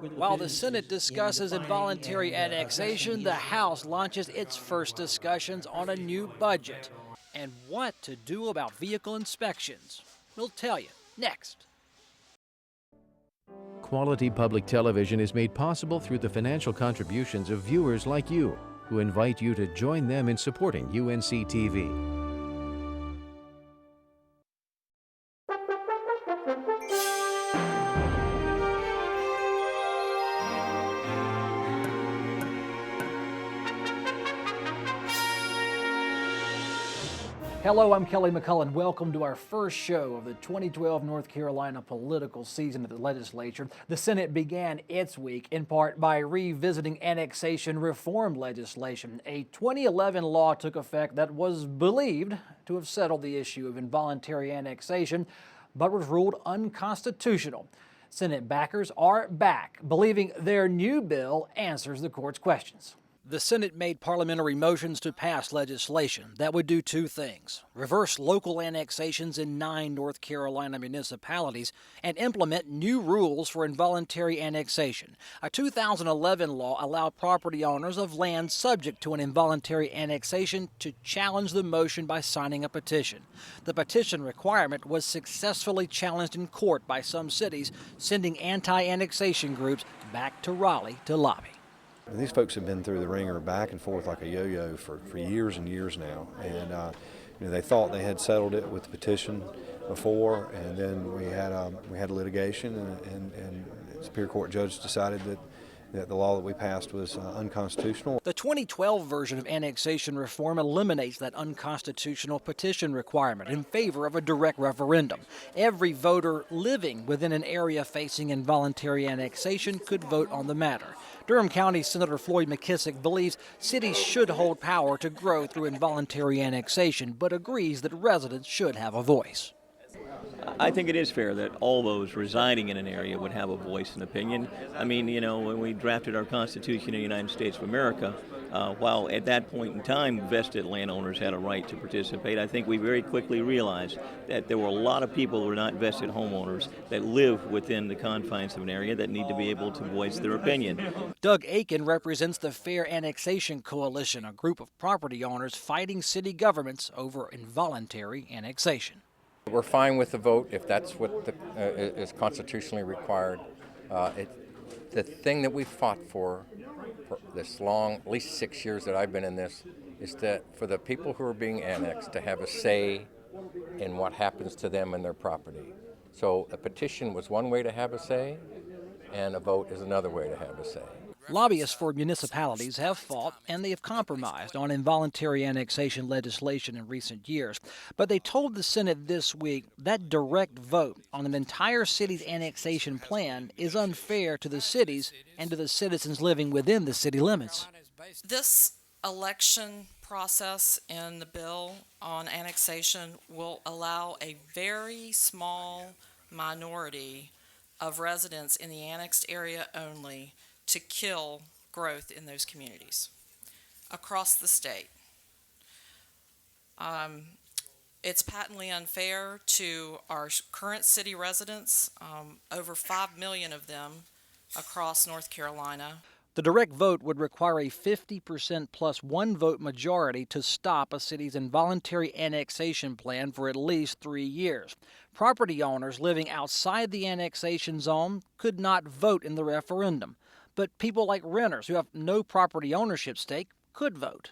While the Senate discusses involuntary annexation, the House launches its first discussions on a new budget. And what to do about vehicle inspections. We'll tell you next. Quality public television is made possible through the financial contributions of viewers like you, who invite you to join them in supporting UNC-TV. Hello, I'm Kelly McCullen. Welcome to our first show of the 2012 North Carolina political season at the legislature. The Senate began its week in part by revisiting annexation reform legislation. A 2011 law took effect that was believed to have settled the issue of involuntary annexation, but was ruled unconstitutional. Senate backers are back, believing their new bill answers the court's questions. The Senate made parliamentary motions to pass legislation that would do two things: reverse local annexations in 9 North Carolina municipalities and implement new rules for involuntary annexation. A 2011 law allowed property owners of land subject to an involuntary annexation to challenge the motion by signing a petition. The petition requirement was successfully challenged in court by some cities, sending anti-annexation groups back to Raleigh to lobby. These folks have been through the ringer back and forth like a yo-yo for years and years now, and they thought they had settled it with the petition before, and then we had litigation, and the Superior Court judge decided that the law that we passed was unconstitutional. The 2012 version of annexation reform eliminates that unconstitutional petition requirement in favor of a direct referendum. Every voter living within an area facing involuntary annexation could vote on the matter. Durham County Senator Floyd McKissick believes cities should hold power to grow through involuntary annexation, but agrees that residents should have a voice. I think it is fair that all those residing in an area would have a voice and opinion. I mean, when we drafted our Constitution of the United States of America, while at that point in time vested landowners had a right to participate, I think we very quickly realized that there were a lot of people who were not vested homeowners that live within the confines of an area that need to be able to voice their opinion. Doug Aiken represents the Fair Annexation Coalition, a group of property owners fighting city governments over involuntary annexation. We're fine with the vote if that's what is constitutionally required. The thing that we fought for this long, at least 6 years that I've been in this, is that for the people who are being annexed to have a say in what happens to them and their property. So a petition was one way to have a say, and a vote is another way to have a say. Lobbyists for municipalities have fought and they have compromised on involuntary annexation legislation in recent years. But they told the Senate this week that direct vote on an entire city's annexation plan is unfair to the cities and to the citizens living within the city limits. This election process in the bill on annexation will allow a very small minority of residents in the annexed area only to kill growth in those communities across the state. It's patently unfair to our current city residents, over 5 million of them across North Carolina. The direct vote would require a 50% plus one vote majority to stop a city's involuntary annexation plan for at least 3 years. Property owners living outside the annexation zone could not vote in the referendum, but people like renters who have no property ownership stake could vote.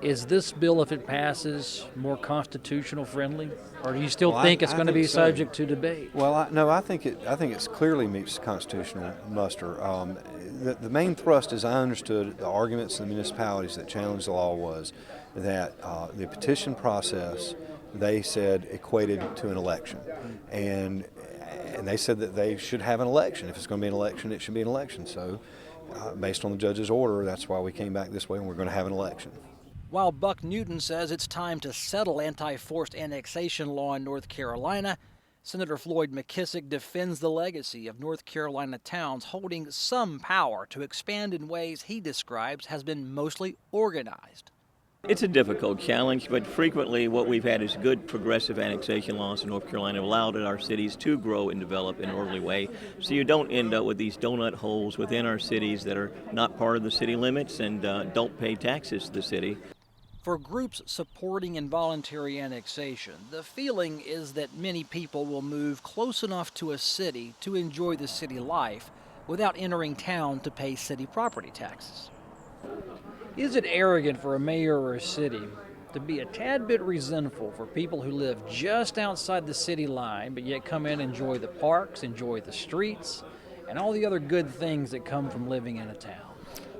Is this bill, if it passes, more constitutional friendly, or do you still think it's going to be subject to debate? Well, no, I think it clearly meets constitutional muster. The main thrust, as I understood the arguments in the municipalities that challenged the law, was that the petition process, they said, equated to an election, and they said that they should have an election. If it's going to be an election, it should be an election. So, based on the judge's order, that's why we came back this way, and we're going to have an election. While Buck Newton says it's time to settle anti-forced annexation law in North Carolina, Senator Floyd McKissick defends the legacy of North Carolina towns holding some power to expand in ways he describes has been mostly organized. It's a difficult challenge, but frequently what we've had is good progressive annexation laws in North Carolina allowed our cities to grow and develop in an orderly way, so you don't end up with these donut holes within our cities that are not part of the city limits and don't pay taxes to the city. For groups supporting involuntary annexation, the feeling is that many people will move close enough to a city to enjoy the city life without entering town to pay city property taxes. Is it arrogant for a mayor or a city to be a tad bit resentful for people who live just outside the city line but yet come in and enjoy the parks, enjoy the streets, and all the other good things that come from living in a town?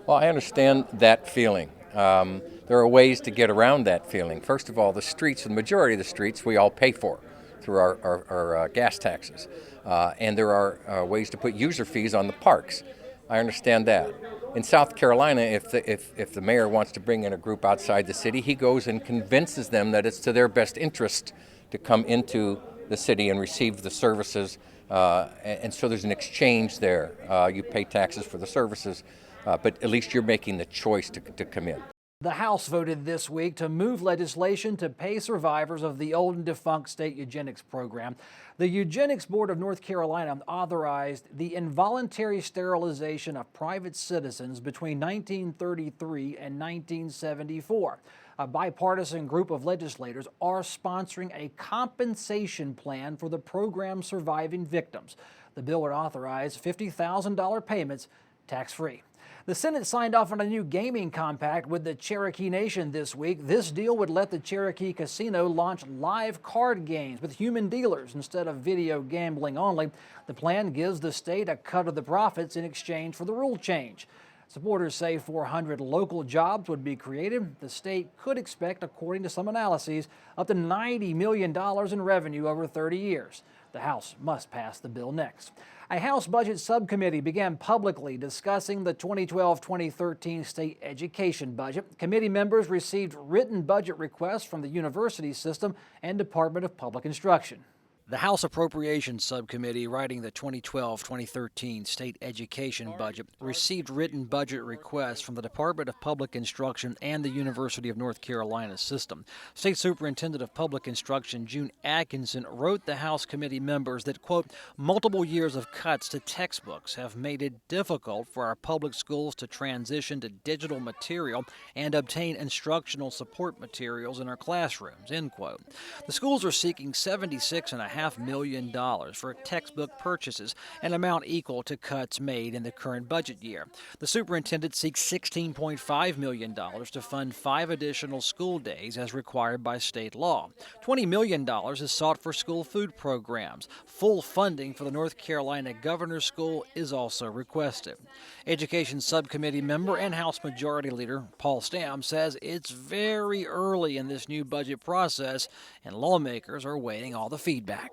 Well, I understand that feeling. There are ways to get around that feeling. First of all, the streets, the majority of the streets, we all pay for through our gas taxes. And there are ways to put user fees on the parks. I understand that. In South Carolina, if the mayor wants to bring in a group outside the city, he goes and convinces them that it's to their best interest to come into the city and receive the services. And so there's an exchange there. You pay taxes for the services, but at least you're making the choice to come in. The House voted this week to move legislation to pay survivors of the old and defunct state eugenics program. The Eugenics Board of North Carolina authorized the involuntary sterilization of private citizens between 1933 and 1974. A bipartisan group of legislators are sponsoring a compensation plan for the program's surviving victims. The bill would authorize $50,000 payments tax-free. The Senate signed off on a new gaming compact with the Cherokee Nation this week. This deal would let the Cherokee Casino launch live card games with human dealers instead of video gambling only. The plan gives the state a cut of the profits in exchange for the rule change. Supporters say 400 local jobs would be created. The state could expect, according to some analyses, up to $90 million in revenue over 30 years. The House must pass the bill next. A House Budget Subcommittee began publicly discussing the 2012-2013 state education budget. Committee members received written budget requests from the university system and Department of Public Instruction. The House Appropriations Subcommittee, writing the 2012-2013 state education budget, received written budget requests from the Department of Public Instruction and the University of North Carolina system. State Superintendent of Public Instruction June Atkinson wrote the House committee members that, quote, multiple years of cuts to textbooks have made it difficult for our public schools to transition to digital material and obtain instructional support materials in our classrooms, end quote. The schools are seeking $76.5 million for textbook purchases, an amount equal to cuts made in the current budget year. The superintendent seeks $16.5 million to fund 5 additional school days as required by state law. $20 million is sought for school food programs. Full funding for the North Carolina Governor's School is also requested. Education Subcommittee member and House Majority Leader Paul Stam says it's very early in this new budget process and lawmakers are waiting all the feedback.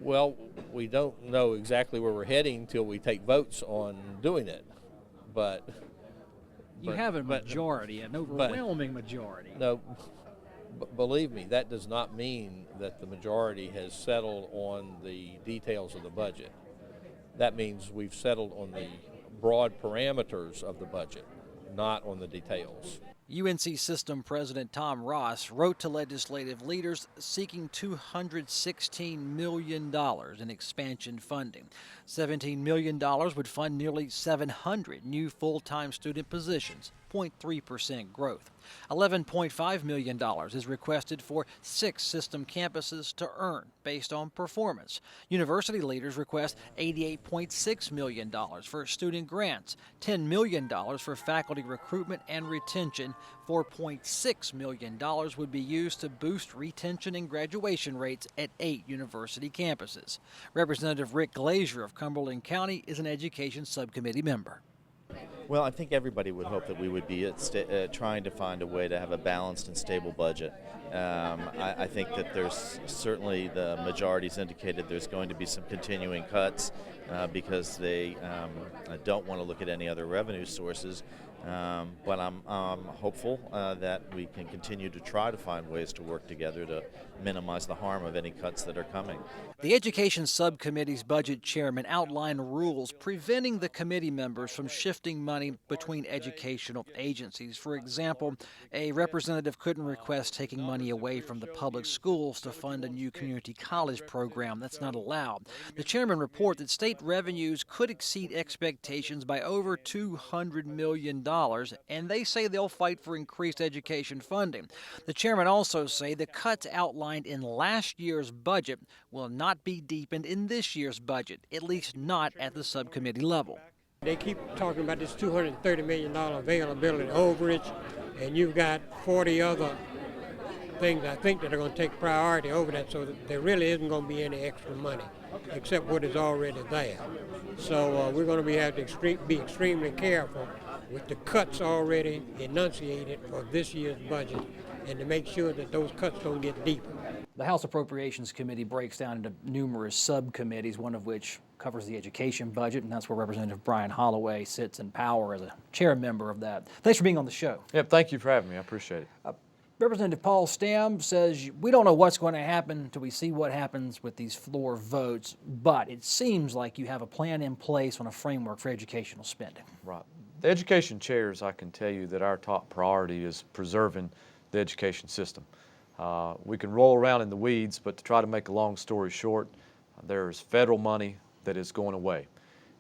Well, we don't know exactly where we're heading until we take votes on doing it, but you have a majority, an overwhelming majority. No, believe me, that does not mean that the majority has settled on the details of the budget. That means we've settled on the broad parameters of the budget, not on the details. UNC System President Tom Ross wrote to legislative leaders seeking $216 million in expansion funding. $17 million would fund nearly 700 new full-time student positions, 0.3% growth. $11.5 million is requested for 6 system campuses to earn based on performance. University leaders request $88.6 million for student grants, $10 million for faculty recruitment and retention. $4.6 million would be used to boost retention and graduation rates at 8 university campuses. Representative Rick Glazier of Cumberland County is an education subcommittee member. Well, I think everybody would hope that we would be trying to find a way to have a balanced and stable budget. I think that there's certainly the majority's indicated there's going to be some continuing cuts because they don't want to look at any other revenue sources. But I'm hopeful that we can continue to try to find ways to work together to minimize the harm of any cuts that are coming. The Education Subcommittee's budget chairman outlined rules preventing the committee members from shifting money money between educational agencies. For example, a representative couldn't request taking money away from the public schools to fund a new community college program. That's not allowed. The chairman reported that state revenues could exceed expectations by over $200 million, and they say they'll fight for increased education funding. The chairman also say the cuts outlined in last year's budget will not be deepened in this year's budget, at least not at the subcommittee level. They keep talking about this $230 million availability overage, and you've got 40 other things I think that are going to take priority over that, so that there really isn't going to be any extra money except what is already there. So we're going to have to be extremely careful with the cuts already enunciated for this year's budget, and to make sure that those cuts don't get deeper. The House Appropriations Committee breaks down into numerous subcommittees, one of which covers the education budget, and that's where Representative Brian Holloway sits in power as a chair member of that. Thanks for being on the show. Yep, thank you for having me. I appreciate it. Representative Paul Stam says we don't know what's going to happen until we see what happens with these floor votes, but it seems like you have a plan in place on a framework for educational spending. Right. The education chairs, I can tell you that our top priority is preserving the education system. We can roll around in the weeds, but to try to make a long story short, there's federal money that is going away.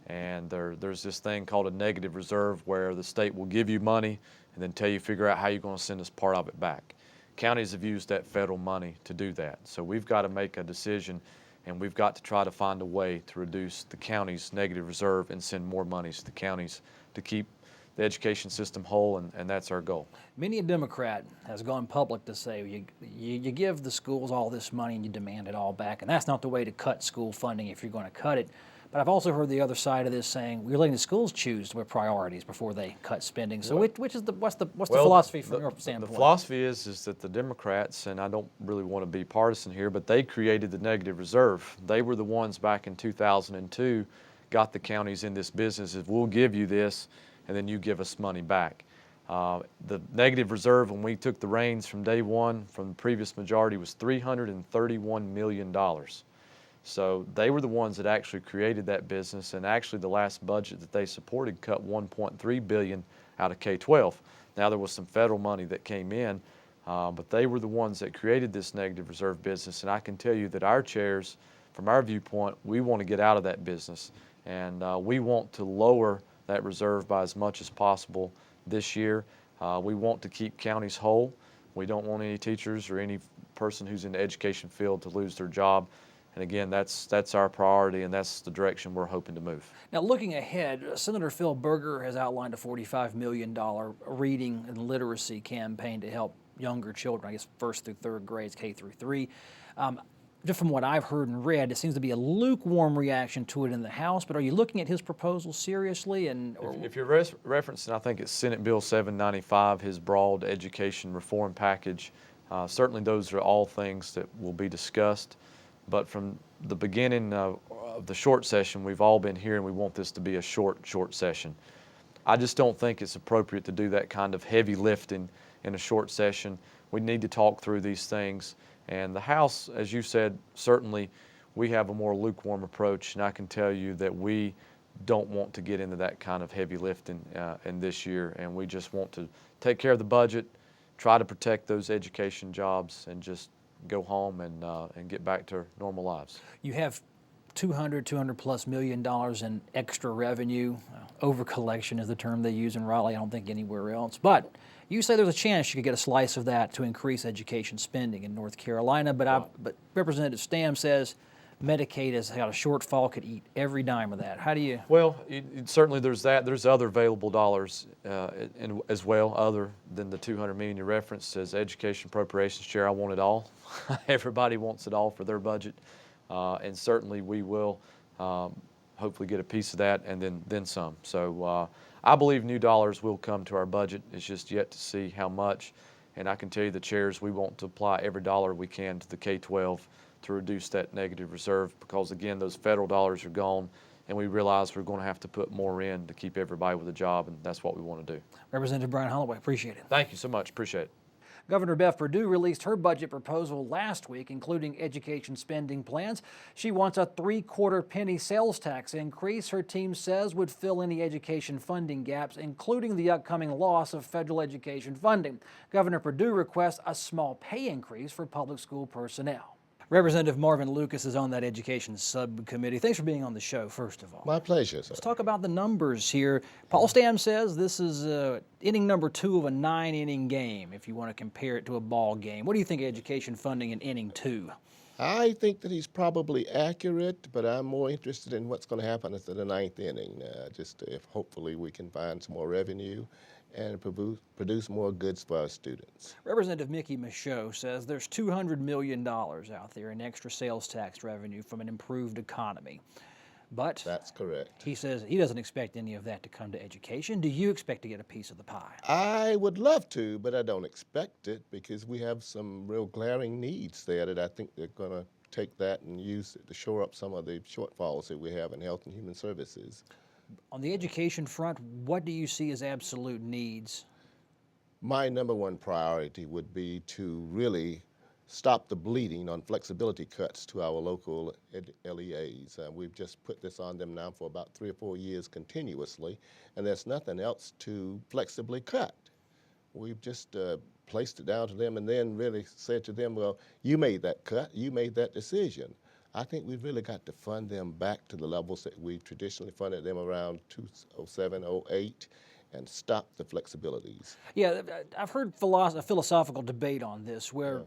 And there's this thing called a negative reserve where the state will give you money and then tell you figure out how you're going to send us part of it back. Counties have used that federal money to do that. So we've got to make a decision, and we've got to try to find a way to reduce the county's negative reserve and send more monies to the counties to keep the education system whole, and that's our goal. Many a Democrat has gone public to say you give the schools all this money and you demand it all back, and that's not the way to cut school funding if you're going to cut it. But I've also heard the other side of this saying we're letting the schools choose their priorities before they cut spending. So what's the philosophy from your standpoint? The philosophy is that the Democrats, and I don't really want to be partisan here, but they created the negative reserve. They were the ones back in 2002 got the counties in this business of we'll give you this and then you give us money back. The negative reserve when we took the reins from day one from the previous majority was $331 million. So they were the ones that actually created that business, and actually the last budget that they supported cut $1.3 billion out of K-12. Now there was some federal money that came in, but they were the ones that created this negative reserve business, and I can tell you that our chairs, from our viewpoint, we want to get out of that business, and we want to lower that reserve by as much as possible this year. We want to keep counties whole. We don't want any teachers or any person who's in the education field to lose their job. And again, that's our priority, and that's the direction we're hoping to move. Now, looking ahead, Senator Phil Berger has outlined a $45 million reading and literacy campaign to help younger children, I guess first through third grades, K through 3. Just from what I've heard and read, it seems to be a lukewarm reaction to it in the House, but are you looking at his proposal seriously? If you're referencing, I think it's Senate Bill 795, his broad education reform package, certainly those are all things that will be discussed. But from the beginning of the short session, we've all been here and we want this to be a short session. I just don't think it's appropriate to do that kind of heavy lifting in a short session. We need to talk through these things. And the House, as you said, certainly we have a more lukewarm approach, and I can tell you that we don't want to get into that kind of heavy lifting in this year, and we just want to take care of the budget, try to protect those education jobs, and just go home and get back to normal lives. You have $200 plus million in extra revenue. Over collection is the term they use in Raleigh. I don't think anywhere else. But you say there's a chance you could get a slice of that to increase education spending in North Carolina. But Representative Stam says Medicaid has got a shortfall, could eat every dime of that. How do you? Well, certainly there's that. There's other available dollars as well, other than the $200 million you referenced. As Education Appropriations Chair, I want it all. Everybody wants it all for their budget, and certainly we will hopefully get a piece of that and then some. So I believe new dollars will come to our budget. It's just yet to see how much. And I can tell you the chairs, we want to apply every dollar we can to the K-12 to reduce that negative reserve, because again, those federal dollars are gone, and we realize we're going to have to put more in to keep everybody with a job, and that's what we want to do. Representative Brian Holloway, appreciate it. Thank you so much, appreciate it. Governor Bev Perdue released her budget proposal last week, including education spending plans. She wants a 3/4 penny sales tax increase her team says would fill any education funding gaps, including the upcoming loss of federal education funding. Governor Perdue requests a small pay increase for public school personnel. Representative Marvin Lucas is on that education subcommittee. Thanks for being on the show, first of all. My pleasure, sir. Let's talk about the numbers here. Paul Stam says this is inning number 2 of a 9-inning game, if you want to compare it to a ball game. What do you think of education funding in inning 2? I think that he's probably accurate, but I'm more interested in what's going to happen after the 9th inning. If hopefully we can find some more revenue and produce more goods for our students. Representative Mickey Michaud says there's $200 million out there in extra sales tax revenue from an improved economy. But that's correct. He says he doesn't expect any of that to come to education. Do you expect to get a piece of the pie? I would love to, but I don't expect it because we have some real glaring needs there that I think they're going to take that and use it to shore up some of the shortfalls that we have in health and human services. On the education front, what do you see as absolute needs? My number one priority would be to really stop the bleeding on flexibility cuts to our local LEAs. We've just put this on them now for about 3 or 4 years continuously, and there's nothing else to flexibly cut. We've just placed it down to them and then really said to them, well, you made that cut, you made that decision. I think we've really got to fund them back to the levels that we've traditionally funded them around 2007, 08, and stop the flexibilities. Yeah, I've heard a philosophical debate on this where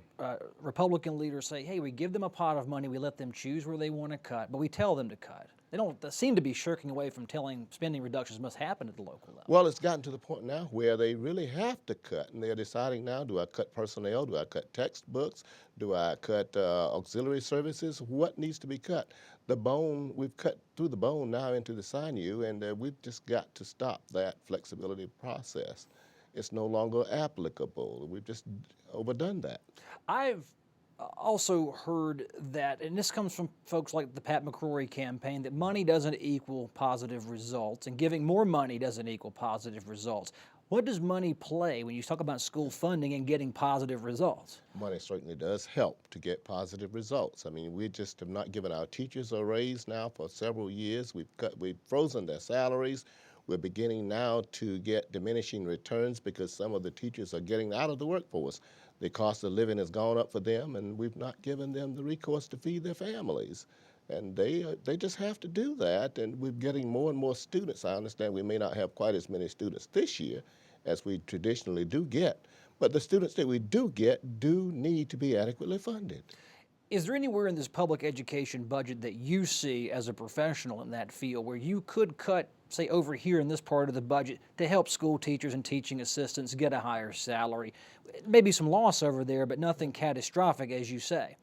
Republican leaders say, hey, we give them a pot of money, we let them choose where they want to cut, but we tell them to cut. They seem to be shirking away from telling spending reductions must happen at the local level. Well, it's gotten to the point now where they really have to cut, and they're deciding now, do I cut personnel, do I cut textbooks, do I cut auxiliary services? What needs to be cut? The bone, we've cut through the bone now into the sinew, and we've just got to stop that flexibility process. It's no longer applicable. We've just overdone that. I've also heard that, and this comes from folks like the Pat McCrory campaign, that money doesn't equal positive results, and giving more money doesn't equal positive results. What does money play when you talk about school funding and getting positive results? Money certainly does help to get positive results. I mean, we just have not given our teachers a raise now for several years. We've frozen their salaries. We're beginning now to get diminishing returns because some of the teachers are getting out of the workforce. The cost of living has gone up for them, and we've not given them the recourse to feed their families. And they just have to do that, and we're getting more and more students. I understand we may not have quite as many students this year as we traditionally do get, but the students that we do get do need to be adequately funded. Is there anywhere in this public education budget that you see as a professional in that field where you could cut, say, over here in this part of the budget to help school teachers and teaching assistants get a higher salary? Maybe some loss over there, but nothing catastrophic, as you say.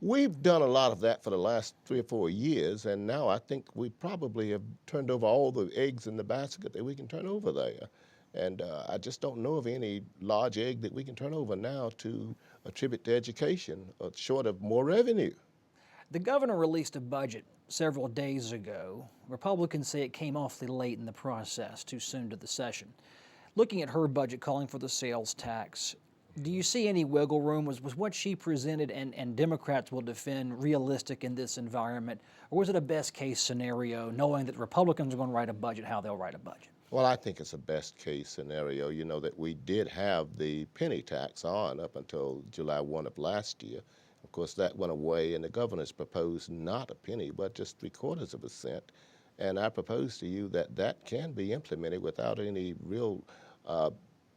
We've done a lot of that for the last 3 or 4 years, and now I think we probably have turned over all the eggs in the basket that we can turn over there. And I just don't know of any large egg that we can turn over now to attribute to education, short of more revenue. The governor released a budget several days ago. Republicans say it came awfully late in the process, too soon to the session. Looking at her budget calling for the sales tax, do you see any wiggle room? Was what she presented and Democrats will defend realistic in this environment? Or was it a best case scenario, knowing that Republicans are going to write a budget, how they'll write a budget? Well, I think it's a best case scenario, you know, that we did have the penny tax on up until July 1 of last year. Of course, that went away, and the governor's proposed not a penny, but just 3/4 of a cent. And I propose to you that that can be implemented without any real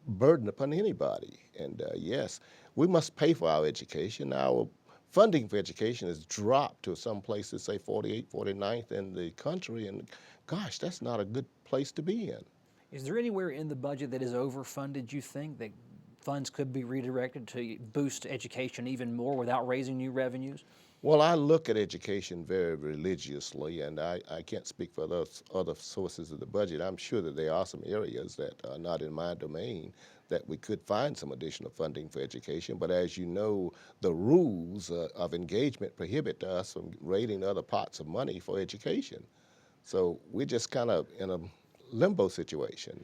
burden upon anybody. And yes, we must pay for our education. Our funding for education has dropped to some places, say 48th, 49th in the country, and gosh, that's not a good place to be in. Is there anywhere in the budget that is overfunded, you think, that funds could be redirected to boost education even more without raising new revenues? Well, I look at education very religiously, and I can't speak for those other sources of the budget. I'm sure that there are some areas that are not in my domain that we could find some additional funding for education. But as you know, the rules of engagement prohibit us from raiding other pots of money for education. So we're just kind of in a limbo situation.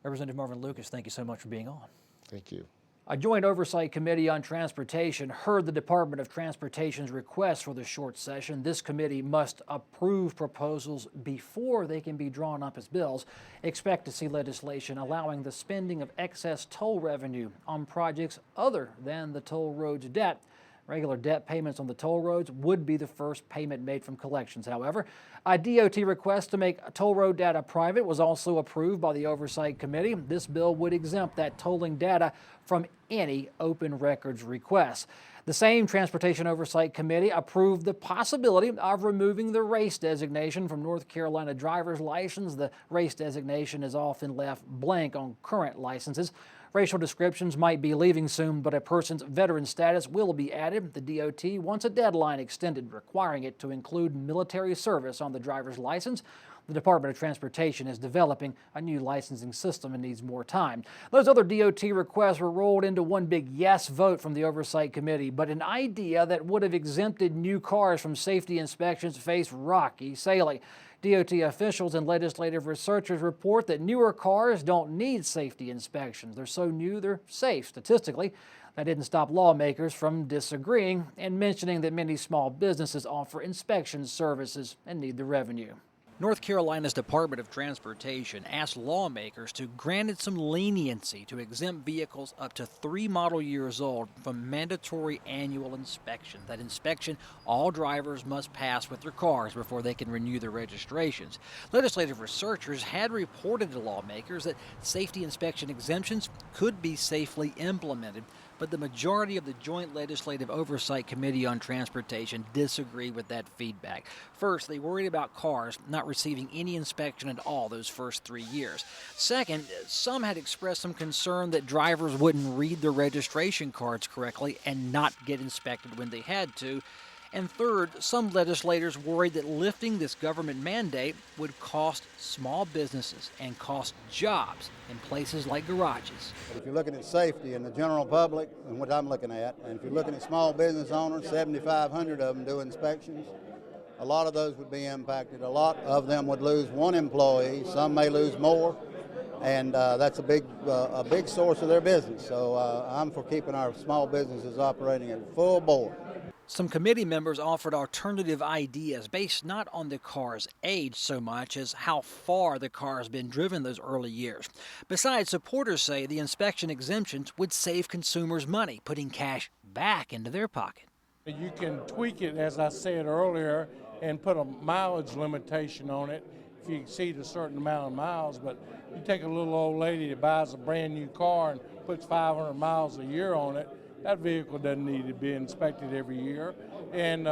Representative Marvin Lucas, thank you so much for being on. Thank you. A joint oversight committee on transportation heard the Department of Transportation's request for the short session. This committee must approve proposals before they can be drawn up as bills. Expect to see legislation allowing the spending of excess toll revenue on projects other than the toll roads debt. Regular debt payments on the toll roads would be the first payment made from collections. However, a DOT request to make toll road data private was also approved by the Oversight Committee. This bill would exempt that tolling data from any open records requests. The same Transportation Oversight Committee approved the possibility of removing the race designation from North Carolina driver's license. The race designation is often left blank on current licenses. Racial descriptions might be leaving soon, but a person's veteran status will be added. The DOT wants a deadline extended, requiring it to include military service on the driver's license. The Department of Transportation is developing a new licensing system and needs more time. Those other DOT requests were rolled into one big yes vote from the Oversight Committee, but an idea that would have exempted new cars from safety inspections faced rocky sailing. DOT officials and legislative researchers report that newer cars don't need safety inspections. They're so new, they're safe statistically. That didn't stop lawmakers from disagreeing and mentioning that many small businesses offer inspection services and need the revenue. North Carolina's Department of Transportation asked lawmakers to grant it some leniency to exempt vehicles up to 3 model years old from mandatory annual inspection. That inspection all drivers must pass with their cars before they can renew their registrations. Legislative researchers had reported to lawmakers that safety inspection exemptions could be safely implemented, but the majority of the Joint Legislative Oversight Committee on Transportation disagree with that feedback. First, they worried about cars not receiving any inspection at all those first 3 years. Second, some had expressed some concern that drivers wouldn't read their registration cards correctly and not get inspected when they had to. And third, some legislators worried that lifting this government mandate would cost small businesses and cost jobs in places like garages. If you're looking at safety in the general public, and what I'm looking at, and if you're looking at small business owners, 7,500 of them do inspections, a lot of those would be impacted. A lot of them would lose one employee. Some may lose more, and that's a big source of their business. So I'm for keeping our small businesses operating at full bore. Some committee members offered alternative ideas based not on the car's age so much as how far the car has been driven those early years. Besides, supporters say the inspection exemptions would save consumers money, putting cash back into their pocket. You can tweak it, as I said earlier, and put a mileage limitation on it if you exceed a certain amount of miles. But you take a little old lady that buys a brand new car and puts 500 miles a year on it, that vehicle doesn't need to be inspected every year, and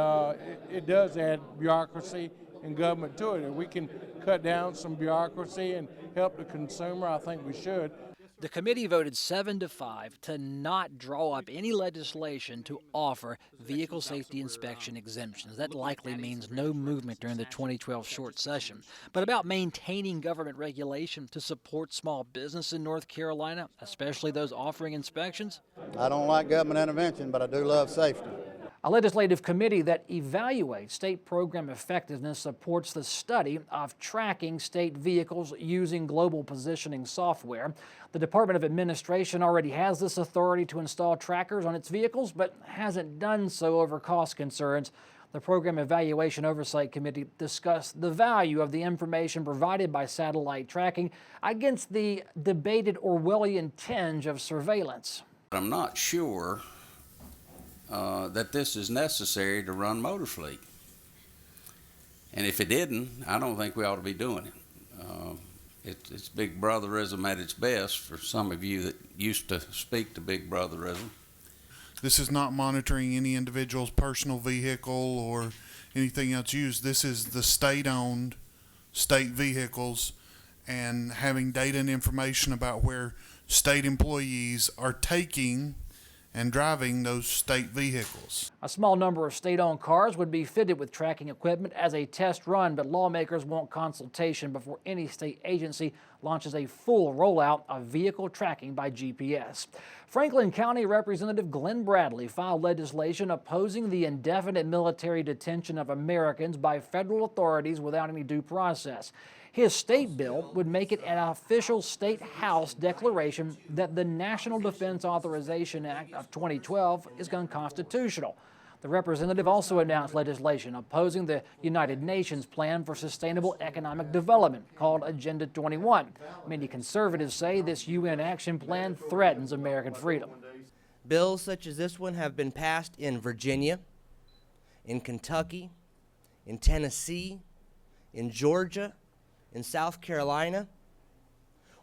it does add bureaucracy and government to it. If we can cut down some bureaucracy and help the consumer, I think we should. The committee voted 7-5 to not draw up any legislation to offer vehicle safety inspection exemptions. That likely means no movement during the 2012 short session. But about maintaining government regulation to support small business in North Carolina, especially those offering inspections? I don't like government intervention, but I do love safety. A legislative committee that evaluates state program effectiveness supports the study of tracking state vehicles using global positioning software. The Department of Administration already has this authority to install trackers on its vehicles, but hasn't done so over cost concerns. The Program Evaluation Oversight Committee discussed the value of the information provided by satellite tracking against the debated Orwellian tinge of surveillance. I'm not sure that this is necessary to run motor fleet. And if it didn't, I don't think we ought to be doing it. It's Big Brotherism at its best for some of you that used to speak to Big Brotherism. This is not monitoring any individual's personal vehicle or anything else used. This is the state-owned state vehicles and having data and information about where state employees are taking and driving those state vehicles. A small number of state-owned cars would be fitted with tracking equipment as a test run, but lawmakers want consultation before any state agency launches a full rollout of vehicle tracking by GPS. Franklin County Representative Glenn Bradley filed legislation opposing the indefinite military detention of Americans by federal authorities without any due process. His state bill would make it an official state house declaration that the National Defense Authorization Act of 2012 is unconstitutional. The representative also announced legislation opposing the United Nations Plan for Sustainable Economic Development, called Agenda 21. Many conservatives say this UN action plan threatens American freedom. Bills such as this one have been passed in Virginia, in Kentucky, in Tennessee, in Georgia, in South Carolina.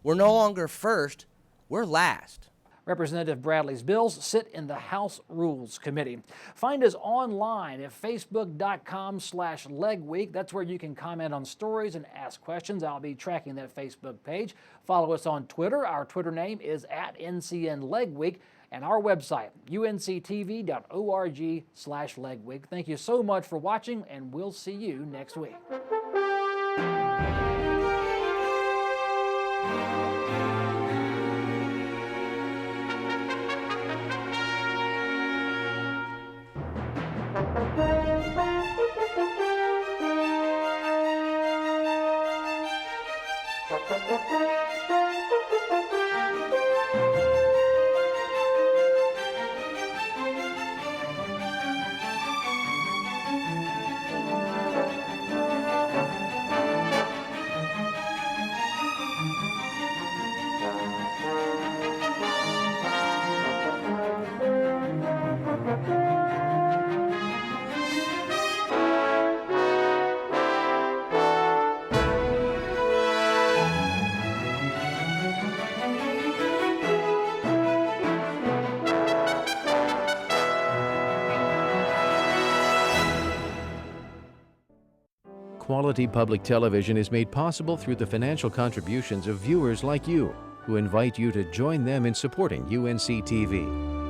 We're no longer first, we're last. Representative Bradley's bills sit in the House Rules Committee. Find us online at facebook.com/legweek. That's where you can comment on stories and ask questions. I'll be tracking that Facebook page. Follow us on Twitter. Our Twitter name is @NCN and our website, unctv.org/legweek. Thank you so much for watching, and we'll see you next week. Quality public television is made possible through the financial contributions of viewers like you, who invite you to join them in supporting UNC-TV.